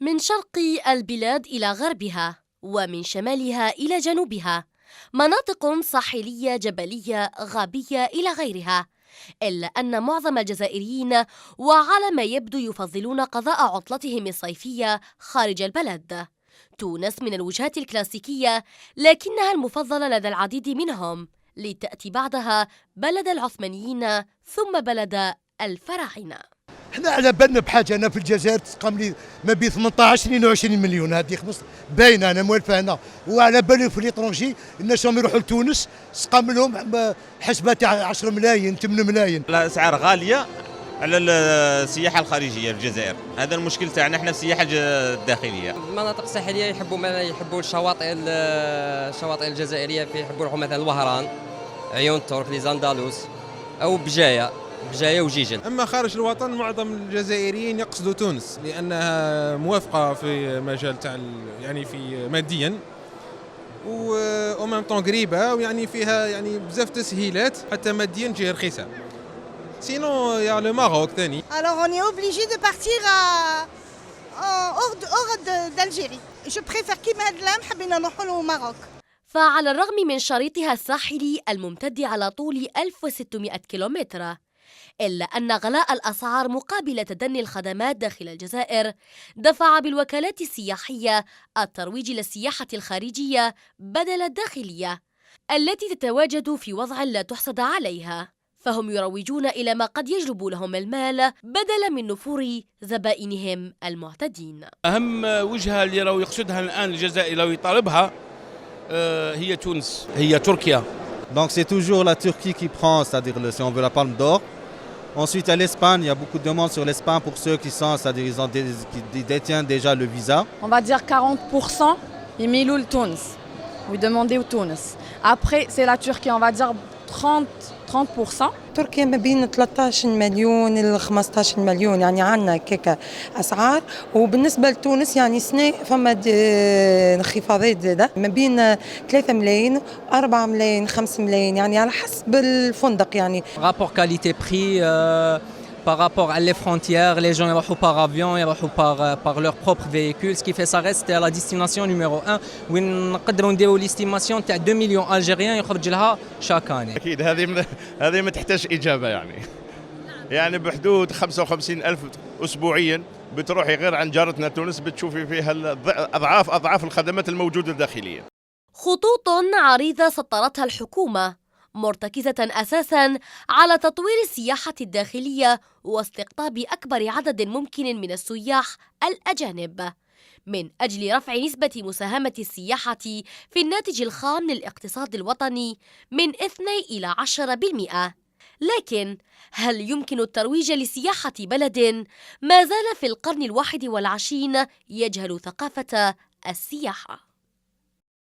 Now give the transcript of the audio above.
من شرق البلاد إلى غربها ومن شمالها إلى جنوبها، مناطق ساحلية جبلية غابية إلى غيرها، إلا أن معظم الجزائريين وعلى ما يبدو يفضلون قضاء عطلتهم الصيفية خارج البلد. تونس من الوجهات الكلاسيكية، لكنها المفضلة لدى العديد منهم، لتأتي بعدها بلد العثمانيين ثم بلد الفراعنة. احنا على بالنا بحاجه، انا في الجزائر تسقم لي ما بين 18 22 مليون، هذه خمس باينه انا موالفه هنا، وعلى بالي في ليترونجي الناس راهم يروحوا لتونس تسقم لهم حسبه تاع 10 ملايين 8 ملايين. الاسعار غاليه على السياحه الخارجيه للجزائر، هذا المشكل تاعنا احنا في السياحه الداخليه. المناطق الساحليه يحبوا الشواطئ الجزائريه، يحبوا يروحوا مثلا الوهران، عيون ترك، لي زاندالوس، او بجايه وجيجن. اما خارج الوطن معظم الجزائريين يقصدوا تونس لانها موافقه في مجال تاع يعني في ماديا و ميم طون قريبه، ويعني فيها يعني بزاف تسهيلات حتى ماديا تجي رخيصه. Sinon, il y a le Maroc, Tani. Alors, on est obligé de partir hors d'Algérie. Je préfère Kimadlam, حبينا نروحوا للماروك. فعلى الرغم من شريطها الساحلي الممتد على طول 1600 كيلومتر، إلا أن غلاء الأسعار مقابل تدني الخدمات داخل الجزائر دفع بالوكالات السياحية الترويج للسياحة الخارجية بدل الداخلية التي تتواجد في وضع لا تحسد عليها، فهم يروجون إلى ما قد يجلب لهم المال بدلا من نفور زبائنهم المعتدين. أهم وجهة اللي راهو يقصدها الآن الجزائر راهو يطالبها هي تونس، هي تركيا. Donc c'est toujours la Turquie qui prend, c'est-à-dire si on veut la Palme d'Or. Ensuite, il y a l'Espagne, il y a beaucoup de demandes sur l'Espagne pour ceux qui sont, c'est-à-dire qui détiennent déjà le visa. On va dire 40%, ils milou le Tunis. Vous demandez au Tunis. Après, c'est la Turquie, on va dire 30%. تركيا ما بين 13 مليون ل 15 مليون، يعني عندنا كيكا اسعار. وبالنسبه لتونس يعني سنه فما انخفاضات زاده ما بين 3 ملايين 4 ملايين 5 ملايين، يعني على حسب الفندق. يعني rapport qualité prix par rapport à les frontières, les gens يروحوا par avion, يروحوا par leur propre véhicule, ce qui fait ça reste la destination numéro 1 وين نقدروا نديروا الاستيماسيون تاع 2 مليون الجيريان يخرج لها شاك اني. اكيد هذه ما تحتاج اجابه، يعني بحدود 55,000 اسبوعيا بتروحي غير عن جارتنا تونس بتشوفي فيها اضعاف الخدمات الموجوده داخليا. خطوط عريضة سطرتها الحكومة، مرتكزة أساساً على تطوير السياحة الداخلية واستقطاب أكبر عدد ممكن من السياح الأجانب من أجل رفع نسبة مساهمة السياحة في الناتج الخام للاقتصاد الوطني من 2 إلى 10%. لكن هل يمكن الترويج لسياحة بلد ما زال في القرن 21 يجهل ثقافة السياحة؟